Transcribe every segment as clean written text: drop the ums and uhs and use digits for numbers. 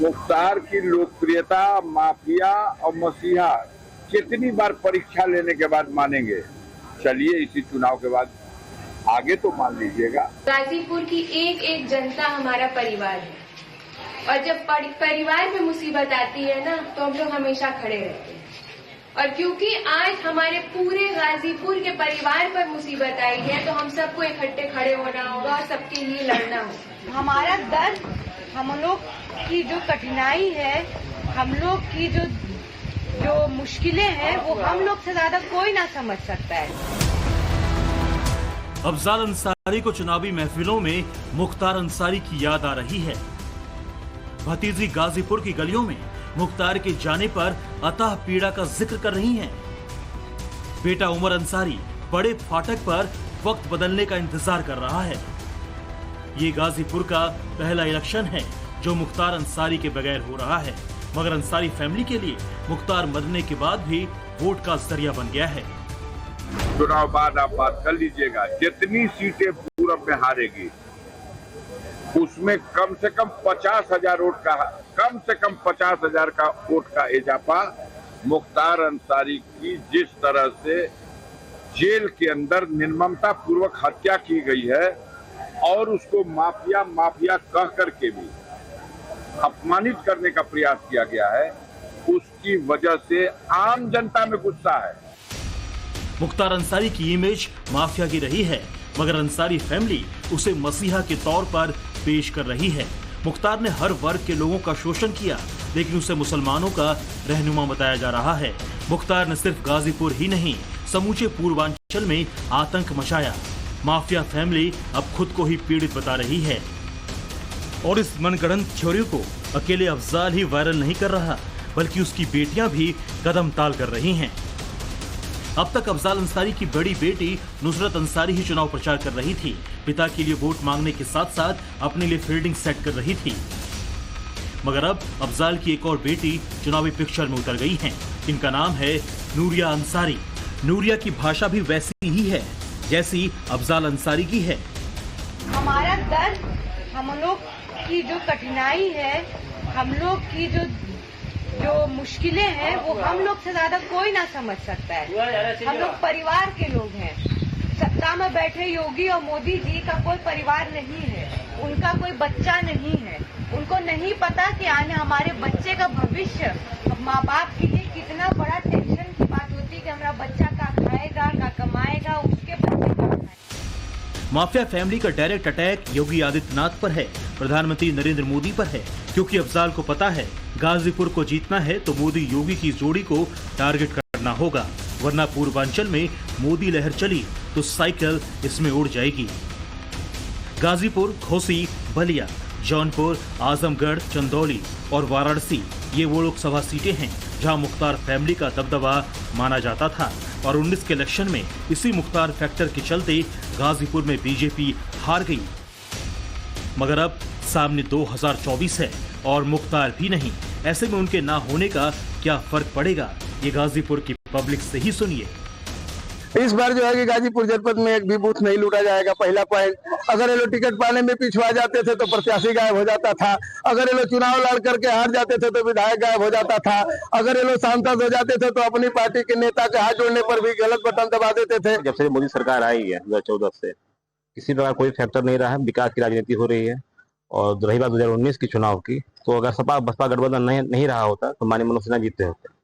मुख्तार की लोकप्रियता माफिया और मसीहा कितनी बार परीक्षा लेने के बाद मानेंगे? चलिए इसी चुनाव के बाद आगे तो मान लीजिएगा। गाजीपुर की एक एक जनता हमारा परिवार है और जब परिवार में मुसीबत आती है ना तो हम लोग हमेशा खड़े रहते हैं। और क्योंकि आज हमारे पूरे गाजीपुर के परिवार पर मुसीबत आई है तो हम सबको इकट्ठे खड़े होना होगा और सबके लिए लड़ना होगा। हमारा दर्द, हम लोग की जो कठिनाई है, हम लोग की जो मुश्किलें हैं वो हम लोग से ज्यादा कोई ना समझ सकता है। अफजाल अंसारी को चुनावी महफिलों में मुख्तार अंसारी की याद आ रही है। भतीजी गाजीपुर की गलियों में मुख्तार के जाने पर अतः पीड़ा का जिक्र कर रही हैं। बेटा उमर अंसारी बड़े फाटक पर वक्त बदलने का इंतजार कर रहा है। ये गाजीपुर का पहला इलेक्शन है जो मुख्तार अंसारी के बगैर हो रहा है, मगर अंसारी फैमिली के लिए मुख्तार मरने के बाद भी वोट का जरिया बन गया है। चुनाव बाद आप बात कर लीजिएगा, जितनी सीटें पूरब में हारेगी उसमें कम से कम 50,000 वोट का, कम से कम 50,000 का वोट का इजाफा मुख्तार अंसारी की जिस तरह से जेल के अंदर निर्ममता पूर्वक हत्या की गई है और उसको माफिया कह करके भी अपमानित करने का प्रयास किया गया है, उसकी वजह से आम जनता में गुस्सा है। मुख्तार अंसारी की इमेज माफिया की रही है, मगर अंसारी फैमिली उसे मसीहा के तौर पर पेश कर रही है। मुख्तार ने हर वर्ग के लोगों का शोषण किया, लेकिन उसे मुसलमानों का रहनुमा बताया जा रहा है। मुख्तार ने सिर्फ गाजीपुर ही नहीं, समूचे पूर्वांचल में आतंक मचाया। माफिया फैमिली अब खुद को ही पीड़ित बता रही है और इस मनगढ़ंत थ्योरी को अकेले अफजाल ही वायरल नहीं कर रहा, बल्कि उसकी बेटियां भी कदम ताल कर रही हैं। अब तक अफजाल अंसारी की बड़ी बेटी नुसरत अंसारी ही चुनाव प्रचार कर रही थी। पिता के लिए वोट मांगने के साथ साथ अपने लिए फील्डिंग सेट कर रही थी, मगर अब अफजाल की एक और बेटी चुनावी पिक्चर में उतर गई हैं। इनका नाम है नूरिया अंसारी। नूरिया की भाषा भी वैसी ही है जैसी अफजाल अंसारी की है। हमारा दर्द, हम लोग की जो कठिनाई है, हम लोग की जो मुश्किलें हैं वो हम लोग से ज्यादा कोई ना समझ सकता है। हम लोग परिवार के लोग हैं। सत्ता में बैठे योगी और मोदी जी का कोई परिवार नहीं है, उनका कोई बच्चा नहीं है। उनको नहीं पता कि आने हमारे बच्चे का भविष्य माँ बाप के लिए कितना बड़ा टेंशन की बात होती है कि हमारा बच्चा का खाएगा, का कमाएगा, उसके बच्चे का खाएगा। माफिया फैमिली का डायरेक्ट अटैक योगी आदित्यनाथ पर है, प्रधानमंत्री नरेंद्र मोदी पर है, क्योंकि अफजाल को पता है गाजीपुर को जीतना है तो मोदी योगी की जोड़ी को टारगेट करना होगा, वरना पूर्वांचल में मोदी लहर चली तो साइकिल इसमें उड़ जाएगी। गाजीपुर, घोसी, बलिया, जौनपुर, आजमगढ़, चंदौली और वाराणसी ये वो लोकसभा सीटें हैं जहां मुख्तार फैमिली का दबदबा माना जाता था और 19 के इलेक्शन में इसी मुख्तार फैक्टर के चलते गाजीपुर में बीजेपी हार गई। मगर अब सामने 2024 है और मुख्तार भी नहीं। ऐसे में उनके ना होने का क्या फर्क पड़ेगा, ये गाजीपुर की पब्लिक से ही सुनिए। इस बार जो है कि गाजीपुर जनपद में एक भी बूथ नहीं लूटा जाएगा। पहला पॉइंट, अगर ये लोग टिकट पाने में पिछुआ जाते थे तो प्रत्याशी गायब हो जाता था। अगर ये लोग चुनाव लड़ करके हार जाते थे तो विधायक गायब हो जाता था। अगर ये लोग सांसद हो जाते थे तो अपनी पार्टी के नेता के हाथ जोड़ने पर भी गलत बटन दबा देते थे। जब से मोदी सरकार आई है 2014 से किसी प्रकार कोई फैक्टर नहीं रहा है, विकास की राजनीति हो रही है। और रही बात 2019 की चुनाव की, तो अगर सपा बसपा गठबंधन नहीं रहा होता तो माननीय मनोज सिन्हा जीतते होते।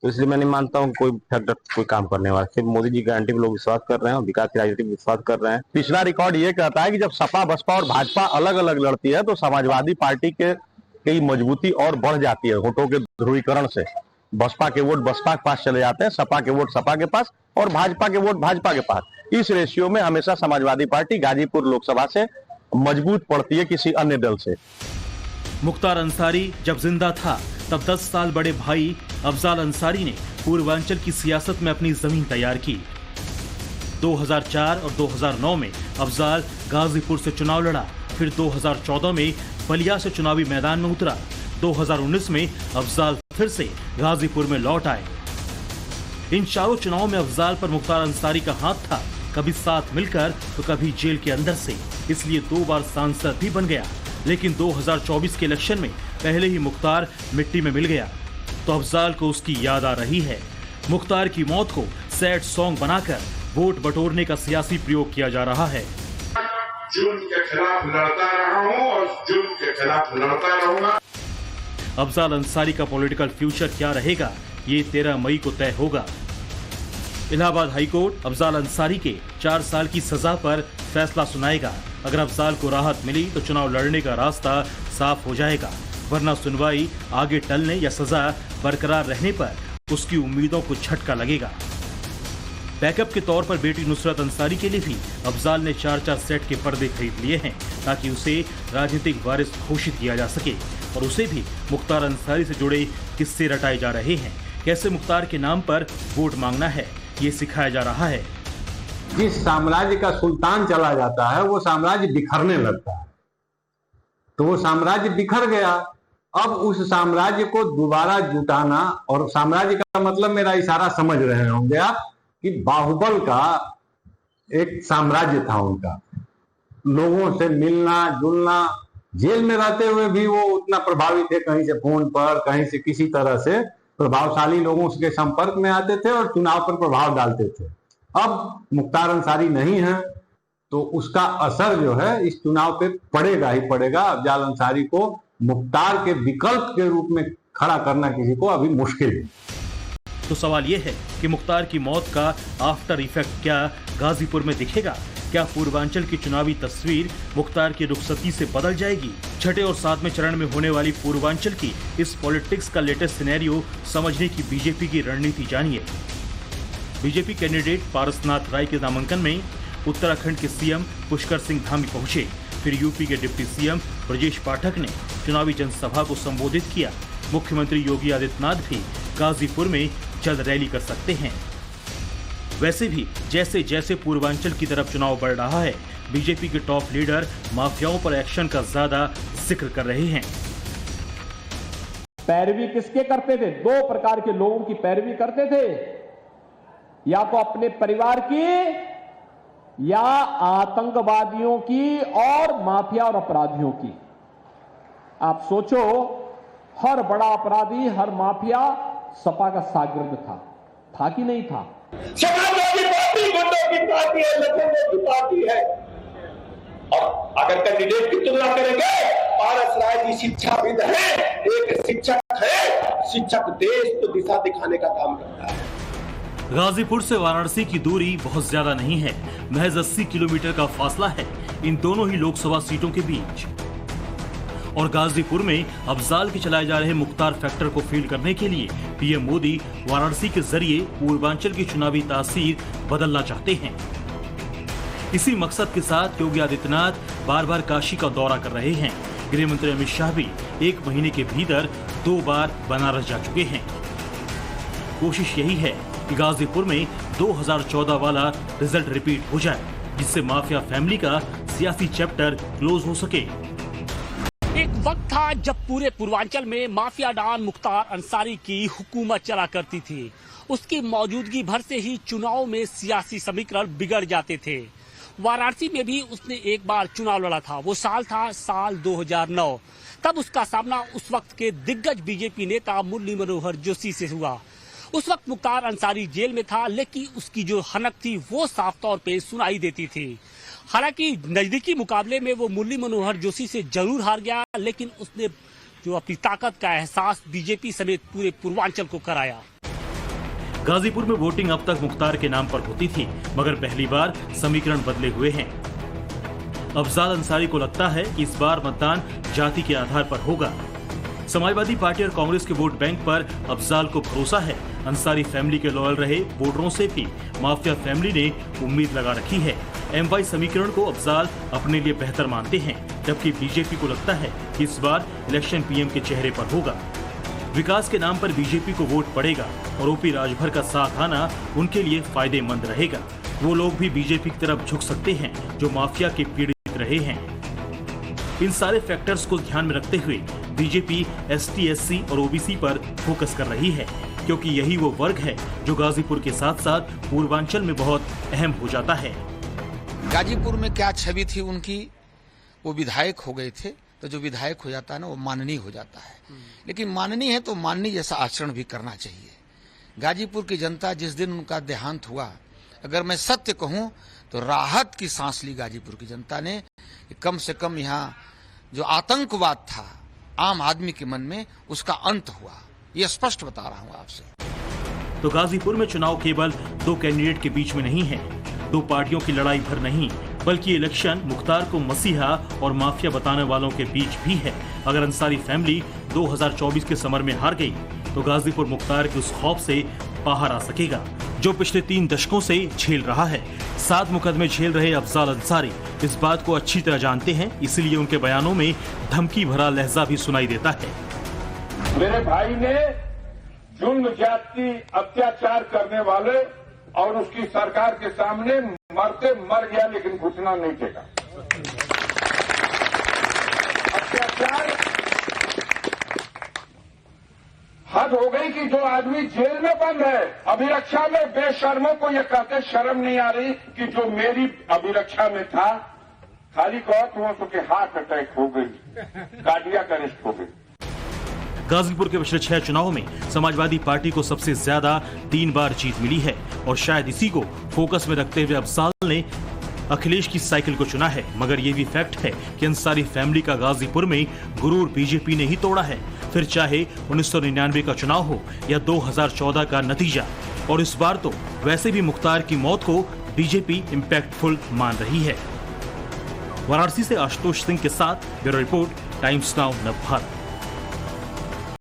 तो इसलिए मैं नहीं मानता हूँ कोई फैक्टर कोई काम करने वाला। सिर्फ मोदी जी गारंटी पे लोग विश्वास कर रहे हैं और विकास की राजनीति में विश्वास कर रहे हैं। पिछला रिकॉर्ड ये कहता है कि जब सपा बसपा और भाजपा अलग अलग लड़ती है तो समाजवादी पार्टी की मजबूती और बढ़ जाती है। वोटों के ध्रुवीकरण से बसपा के वोट बसपा के पास चले जाते हैं, सपा के वोट सपा के पास और भाजपा के वोट भाजपा के पास। इस रेशियो में हमेशा समाजवादी पार्टी गाजीपुर लोकसभा से मजबूत पड़ती है किसी अन्य दल से। मुख्तार अंसारी जब जिंदा था तब 10 साल बड़े भाई अफजाल अंसारी ने पूर्वांचल की सियासत में अपनी जमीन तैयार की। 2004 और 2009 में अफजाल गाजीपुर से चुनाव लड़ा, फिर 2014 में बलिया से चुनावी मैदान में उतरा। 2019 में अफजाल फिर से गाजीपुर में लौट आए। इन चारों चुनावों में अफजाल पर मुख्तार अंसारी का हाथ था, कभी साथ मिलकर तो कभी जेल के अंदर से, इसलिए 2 बार सांसद भी बन गया। लेकिन 2024 के इलेक्शन में पहले ही मुख्तार मिट्टी में मिल गया तो अफजाल को उसकी याद आ रही है। मुख्तार की मौत को सैड सॉन्ग बनाकर वोट बटोरने का सियासी प्रयोग किया जा रहा है। जुल्म के खिलाफ लड़ता रहा हूं और जुल्म के खिलाफ लड़ता रहूंगा। अफजाल अंसारी का पॉलिटिकल फ्यूचर क्या रहेगा, ये 13 मई को तय होगा। इलाहाबाद हाईकोर्ट अफजाल अंसारी के 4 साल की सजा पर फैसला सुनाएगा। अगर अफजाल को राहत मिली तो चुनाव लड़ने का रास्ता साफ हो जाएगा, वरना सुनवाई आगे टलने या सजा बरकरार रहने पर उसकी उम्मीदों को झटका लगेगा। बैकअप के तौर पर बेटी नुसरत अंसारी के लिए भी अफजाल ने 4-4 सेट के पर्दे खरीद लिए हैं ताकि उसे राजनीतिक वारिस घोषित किया जा सके। और उसे भी मुख्तार अंसारी से जुड़े किस्से रटाए जा रहे हैं। कैसे मुख्तार के नाम पर वोट मांगना है ये सिखाया जा रहा है। जिस साम्राज्य का सुल्तान चला जाता है वो साम्राज्य बिखरने लगता है, तो वो साम्राज्य बिखर गया। अब उस साम्राज्य को दोबारा जुटाना, और साम्राज्य का मतलब मेरा इशारा समझ रहे होंगे आप कि बाहुबल का एक साम्राज्य था उनका, लोगों से मिलना जुलना, जेल में रहते हुए भी वो उतना प्रभावी थे, कहीं से फोन पर कहीं से किसी तरह से प्रभावशाली लोगों के संपर्क में आते थे और चुनाव पर प्रभाव डालते थे। अब मुख्तार अंसारी नहीं है तो उसका असर जो है इस चुनाव पे पड़ेगा ही पड़ेगा। अफजाल अंसारी को मुख्तार के विकल्प के रूप में खड़ा करना किसी को अभी मुश्किल है। तो सवाल यह है कि मुख्तार की मौत का आफ्टर इफेक्ट क्या गाजीपुर में दिखेगा? क्या पूर्वांचल की चुनावी तस्वीर मुख्तार की रुखसती से बदल जाएगी? छठे और 7वें चरण में होने वाली पूर्वांचल की इस पॉलिटिक्स का लेटेस्ट सिनेरियो समझने की बीजेपी की रणनीति जानिए। बीजेपी कैंडिडेट पारसनाथ राय के नामांकन में उत्तराखंड के सीएम पुष्कर सिंह धामी पहुंचे, फिर यूपी के डिप्टी सीएम ब्रजेश पाठक ने चुनावी जनसभा को संबोधित किया। मुख्यमंत्री योगी आदित्यनाथ भी गाजीपुर में जल्द रैली कर सकते हैं। वैसे भी जैसे जैसे पूर्वांचल की तरफ चुनाव बढ़ रहा है, बीजेपी के टॉप लीडर माफियाओं पर एक्शन का ज्यादा जिक्र कर रहे हैं। पैरवी किसके करते थे? 2 प्रकार के लोगों की पैरवी करते थे, या तो अपने परिवार की या आतंकवादियों की और माफिया और अपराधियों की। आप सोचो, हर बड़ा अपराधी, हर माफिया सपा का शागिर्द था कि नहीं था? समाजवादी पार्टी गुंडों की पार्टी है, लखनऊ की पार्टी है। और अगर कैंडिडेट की तुलना करेंगे, पारस राय जी शिक्षाविद है, एक शिक्षक है। शिक्षक देश को दिशा दिखाने का काम करता है। गाजीपुर से वाराणसी की दूरी बहुत ज्यादा नहीं है, महज 80 किलोमीटर का फासला है इन दोनों ही लोकसभा सीटों के बीच। और गाजीपुर में अफजाल के चलाए जा रहे मुख्तार फैक्टर को फील करने के लिए पीएम मोदी वाराणसी के जरिए पूर्वांचल की चुनावी तासीर बदलना चाहते हैं। इसी मकसद के साथ योगी आदित्यनाथ बार बार काशी का दौरा कर रहे हैं। गृह मंत्री अमित शाह भी 1 महीने के भीतर 2 बार बनारस जा चुके हैं। कोशिश यही है कि गाजीपुर में 2014 वाला रिजल्ट रिपीट हो जाए, जिससे माफिया फैमिली का सियासी चैप्टर क्लोज हो सके। एक वक्त था जब पूरे पूर्वांचल में माफिया डॉन मुख्तार अंसारी की हुकूमत चला करती थी। उसकी मौजूदगी भर से ही चुनाव में सियासी समीकरण बिगड़ जाते थे। वाराणसी में भी उसने एक बार चुनाव लड़ा था। वो साल था साल 2009। तब उसका सामना उस वक्त के दिग्गज बीजेपी नेता मुरली मनोहर जोशी से हुआ। उस वक्त मुख्तार अंसारी जेल में था, लेकिन उसकी जो हनक थी वो साफ तौर पे सुनाई देती थी। हालांकि नजदीकी मुकाबले में वो मुरली मनोहर जोशी से जरूर हार गया, लेकिन उसने जो अपनी ताकत का एहसास बीजेपी समेत पूरे पूर्वांचल को कराया। गाजीपुर में वोटिंग अब तक मुख्तार के नाम पर होती थी, मगर पहली बार समीकरण बदले हुए हैं। अफजाल अंसारी को लगता है कि इस बार मतदान जाति के आधार पर होगा। समाजवादी पार्टी और कांग्रेस के वोट बैंक पर अफजाल को भरोसा है। अंसारी फैमिली के लॉयल रहे वोटरों से भी माफिया फैमिली ने उम्मीद लगा रखी है। एमवाई समीकरण को अफजाल अपने लिए बेहतर मानते हैं, जबकि बीजेपी को लगता है कि इस बार इलेक्शन पीएम के चेहरे पर होगा। विकास के नाम पर बीजेपी को वोट पड़ेगा और ओपी राजभर का साथ आना उनके लिए फायदेमंद रहेगा। वो लोग भी बीजेपी की तरफ झुक सकते हैं जो माफिया के पीड़ित रहे हैं। इन सारे फैक्टर्स को ध्यान में रखते हुए बीजेपी एसटी, एससी और ओबीसी पर फोकस कर रही है, क्योंकि यही वो वर्ग है जो गाजीपुर के साथ साथ पूर्वांचल में बहुत अहम हो जाता है। गाजीपुर में क्या छवि थी उनकी, वो विधायक हो गए थे, तो जो विधायक हो जाता है ना वो माननीय हो जाता है। लेकिन माननीय है तो माननीय जैसा आचरण भी करना चाहिए। गाजीपुर की जनता जिस दिन उनका देहांत हुआ, अगर मैं सत्य कहूं तो राहत की सांस ली गाजीपुर की जनता ने कि कम से कम यहाँ जो आतंकवाद था आम आदमी के मन में, उसका अंत हुआ। ये स्पष्ट बता रहा हूं आपसे। तो गाजीपुर में चुनाव केवल दो कैंडिडेट के बीच में नहीं है, दो पार्टियों की लड़ाई भर नहीं, बल्कि इलेक्शन मुख्तार को मसीहा और माफिया बताने वालों के बीच भी है। अगर अंसारी फैमिली 2024 के समर में हार गई तो गाजीपुर मुख्तार के उस खौफ से बाहर आ सकेगा जो पिछले 3 दशकों से झेल रहा है। 7 मुकदमे झेल रहे अफजाल अंसारी इस बात को अच्छी तरह जानते हैं, इसलिए उनके बयानों में धमकी भरा लहजा भी सुनाई देता है। मेरे भाई ने जुल्म ज्यादती अत्याचार करने वाले और उसकी सरकार के सामने मरते मर गया, लेकिन घुटना नहीं टेका। अत्याचार हद हो गई कि जो आदमी जेल में बंद है, अभिरक्षा में, बेशर्मों को ये कहते शर्म नहीं आ रही कि जो मेरी अभिरक्षा में था, खाली कहो तो के हार्ट अटैक हो गई, कार्डियक अरेस्ट हो गई। गाजीपुर के पिछले 6 चुनावों में समाजवादी पार्टी को सबसे ज्यादा 3 बार जीत मिली है और शायद इसी को फोकस में रखते हुए अफजाल ने अखिलेश की साइकिल को चुना है। मगर ये भी फैक्ट है कि अंसारी फैमिली का गाजीपुर में गुरूर बीजेपी ने ही तोड़ा है, फिर चाहे 1999 का चुनाव हो या 2014 का नतीजा। और इस बार तो वैसे भी मुख्तार की मौत को बीजेपी इम्पैक्टफुल मान रही है। वाराणसी से आशुतोष सिंह के साथ ब्यूरो रिपोर्ट, टाइम्स नाउ नव भारत।